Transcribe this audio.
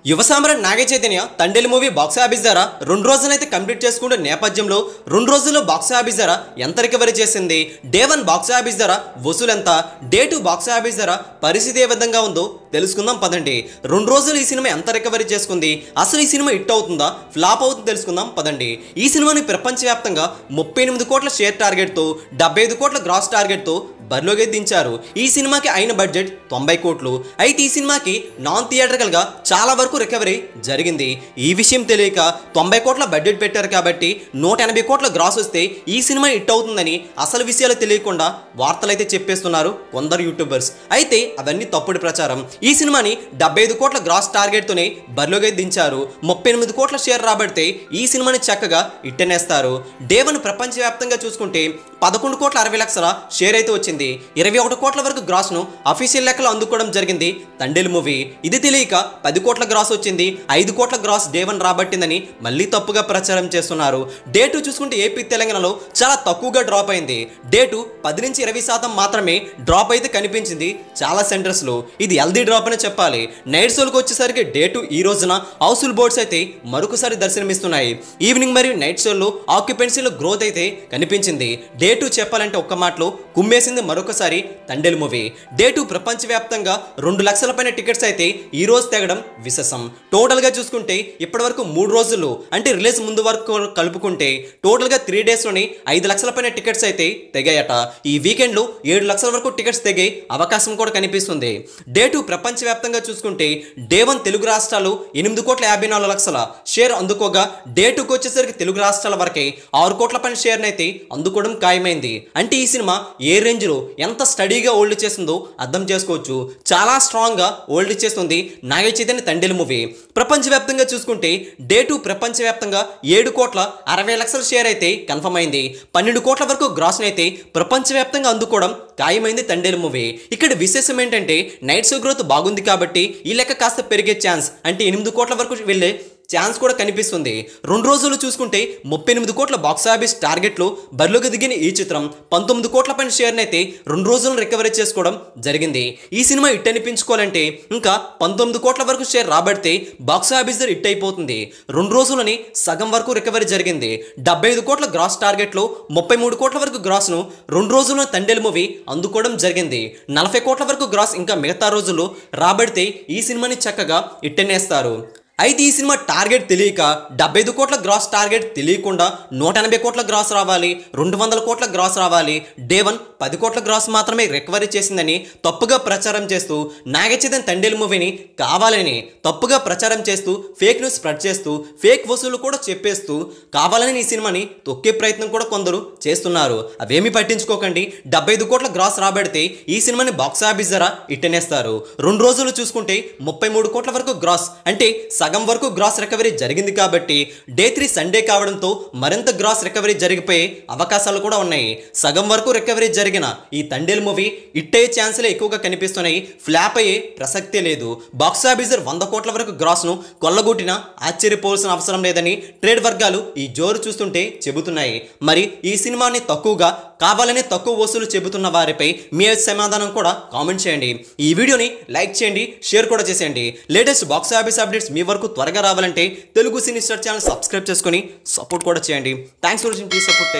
యువ సామ్రాట్ Naga Chaitanya Thandel movie box office ధర 2 రోజులైతే కంప్లీట్ చేసుకుంటే నేపథ్యంలో 2 రోజుల్లో బాక్స్ ఆఫీస్ ధర ఎంత రికవరీ చేసింది, డే 1 బాక్స్ ఆఫీస్ ధర వసూలు ఎంత, డే 2 బాక్స్ ఆఫీస్ ధర పరిస్థితి ఏ విధంగా ఉందో తెలుసుకుందాం పదండి. 2 రోజులు ఈ సినిమా ఎంత రికవరీ చేసుకుంది, అసలు ఈ సినిమా హిట్ అవుతుందా ఫ్లాప్ అవుతుందో తెలుసుకుందాం పదండి. ఈ సినిమాని ప్రపంచవ్యాప్తంగా 38 కోట్ల షేర్ టార్గెట్తో 75 కోట్ల గ్రాస్ టార్గెట్తో బరిలోకి దించారు. ఈ సినిమాకి అయిన బడ్జెట్ 90 కోట్లు. అయితే ఈ సినిమాకి నాన్ థియేటర్కల్ గా చాలా వరకు రికవరీ జరిగింది. ఈ విషయం తెలియక 90 కోట్ల బడ్జెట్ పెట్టారు కాబట్టి 180 కోట్ల గ్రాస్ వస్తే ఈ సినిమా హిట్ అవుతుందని అసలు విషయాలు తెలియకుండా వార్తలు అయితే చెప్పేస్తున్నారు కొందరు యూట్యూబర్స్. అయితే అవన్నీ తప్పుడు ప్రచారం. ఈ సినిమాని 75 కోట్ల గ్రాస్ టార్గెట్ తోనే బరిలోకి దించారు. 38 కోట్ల షేర్ రాబడితే ఈ సినిమాని చక్కగా ఇట్టనేస్తారు. డే 1 ప్రపంచవ్యాప్తంగా చూసుకుంటే 11 కోట్ల 60 లక్షల షేర్ అయితే వచ్చింది. 21 కోట్ల వరకు గ్రాస్ ను అఫీషియల్ లెక్కలు అందుకోవడం జరిగింది తండేలు మూవీ. ఇది తెలియక 10 కోట్ల గ్రాస్ వచ్చింది, 5 కోట్ల గ్రాస్ డే 1 రాబట్టిందని మళ్ళీ తప్పుగా ప్రచారం చేస్తున్నారు. డే 2 చూసుకుంటే ఏపీ తెలంగాణలో చాలా తక్కువగా డ్రాప్ అయింది. డే 2 10 నుంచి 20% మాత్రమే డ్రాప్ అయితే కనిపించింది చాలా సెంటర్స్ లో. ఇది హెల్దీ డ్రాప్ అని చెప్పాలి. నైట్ షోలకు వచ్చేసరికి డే 2 ఈ రోజున హౌస్ఫుల్ బోర్డ్స్ అయితే మరొకసారి దర్శనమిస్తున్నాయి. ఈవినింగ్ మరియు నైట్ షోల్లో ఆక్యుపెన్సీలో గ్రోత్ అయితే కనిపించింది. డే 2 చెప్పాలంటే ఒక్క మాటలో కుమ్మేసింది మరొకసారి తండేలు మూవీ. డే 2 ప్రపంచవ్యాప్తంగా 2 లక్షల పైన టికెట్స్ అయితే ఈ రోజు తెగడం విశేషం. టోటల్ గా చూసుకుంటే ఇప్పటి వరకు 3 రోజుల్లో అంటే రిలీజ్ ముందు వరకు కలుపుకుంటే టోటల్ గా 3 డేస్ లోని 5 లక్షల పైన టికెట్స్ అయితే తెగాయట. ఈ వీకెండ్ లో 7 లక్షల వరకు టికెట్స్ తెగే అవకాశం కూడా కనిపిస్తుంది. డే 2 ప్రపంచవ్యాప్తంగా చూసుకుంటే డే 1 తెలుగు రాష్ట్రాలు 8 కోట్ల 54 లక్షల షేర్ అందుకోగా డే 2కి వచ్చేసరికి తెలుగు రాష్ట్రాల వరకే 6 కోట్ల పైన షేర్ అయితే అందుకోవడం ఖాయమైంది. అంటే ఈ సినిమా ఏ రేంజ్ లో ఎంత స్టడీగా హోల్డ్ చేస్తుందో అర్థం చేసుకోవచ్చు. చాలా స్ట్రాంగ్ గా హోల్డ్ చేస్తుంది నాగ చైతన్య తండేలు మూవీ. ప్రపంచవ్యాప్తంగా చూసుకుంటే డే 2 ప్రపంచవ్యాప్తంగా 7 కోట్ల 60 లక్షల షేర్ అయితే కన్ఫర్మ్ అయింది. 12 కోట్ల వరకు గ్రాస్ అయితే ప్రపంచవ్యాప్తంగా అందుకోవడం ఖాయమైంది తండేలు మూవీ. ఇక్కడ విశేషం ఏంటంటే నైట్ షో గ్రోత్ బాగుంది కాబట్టి ఈ లెక్క కాస్త పెరిగే ఛాన్స్ అంటే 8 కోట్ల వరకు వెళ్ళే ఛాన్స్ కూడా కనిపిస్తుంది. 2 రోజులు చూసుకుంటే 38 కోట్ల బాక్స్ ఆఫీస్ టార్గెట్లు బరిలోకి దిగిన ఈ చిత్రం 19 కోట్ల పైన షేర్ని అయితే 2 రోజులు రికవరీ చేసుకోవడం జరిగింది. ఈ సినిమా హిట్ అనిపించుకోవాలంటే ఇంకా 19 కోట్ల వరకు షేర్ రాబడితే బాక్స్ ఆఫీస్ హిట్ అయిపోతుంది. 2 రోజులని సగం వరకు రికవరీ జరిగింది. 75 కోట్ల గ్రాస్ టార్గెట్లో 33 కోట్ల వరకు గ్రాస్ ను 2 రోజుల్లో తండేలు మూవీ అందుకోవడం జరిగింది. 40 కోట్ల వరకు గ్రాస్ ఇంకా మిగతా రోజుల్లో రాబడితే ఈ సినిమాని చక్కగా హిట్టనేస్తారు. అయితే ఈ సినిమా టార్గెట్ తెలియక 75 కోట్ల గ్రాస్ టార్గెట్ తెలియకుండా 180 కోట్ల గ్రాస్ రావాలి, 200 కోట్ల గ్రాస్ రావాలి, డే 1 10 కోట్ల గ్రాస్ మాత్రమే రికవరీ చేసిందని తప్పుగా ప్రచారం చేస్తూ నాగ చైతన్య తండేలు మూవీని కావాలని తప్పుగా ప్రచారం చేస్తూ ఫేక్ న్యూస్ స్ప్రెడ్ చేస్తూ ఫేక్ వసూలు కూడా చెప్పేస్తూ కావాలని ఈ సినిమాని తొక్కే ప్రయత్నం కూడా కొందరు చేస్తున్నారు. అవేమీ పట్టించుకోకండి. 75 కోట్ల గ్రాస్ రాబడితే ఈ సినిమాని బాక్స్ ఆఫీస్ ధర ఇట్టనేస్తారు. 2 రోజులు చూసుకుంటే 33 కోట్ల వరకు గ్రాస్ అంటే సగం వరకు గ్రాస్ రికవరీ జరిగింది కాబట్టి డే 3 సండే కావడంతో మరింత గ్రాస్ రికవరీ జరిగిపోయే అవకాశాలు కూడా ఉన్నాయి. సగం వరకు రికవరీ జరిగిన ఈ తండేలు మూవీ హిట్ అయ్యే ఛాన్సులే ఎక్కువగా కనిపిస్తున్నాయి. ఫ్లాప్ అయ్యే ప్రసక్తే లేదు. బాక్స్ ఆఫీస్ 100 కోట్ల వరకు గ్రాస్ ను కొల్లగొట్టినా ఆశ్చర్యపోవాల్సిన అవసరం లేదని ట్రేడ్ వర్గాలు ఈ జోరు చూస్తుంటే చెబుతున్నాయి. మరి ఈ సినిమాని తక్కువగా కావాలని తక్కువ వసూలు చెబుతున్న వారిపై మీ సమాధానం కూడా కామెంట్ చేయండి. ఈ వీడియోని లైక్ చేయండి, షేర్ కూడా చేసేయండి. లేటెస్ట్ బాక్స్ ఆఫీస్ అప్డేట్స్ మీ వరకు త్వరగా రావాలంటే Telugu cine star channel subscribe చేసుకొని సపోర్ట్ కూడా చేయండి. Thanks for watching. Please support.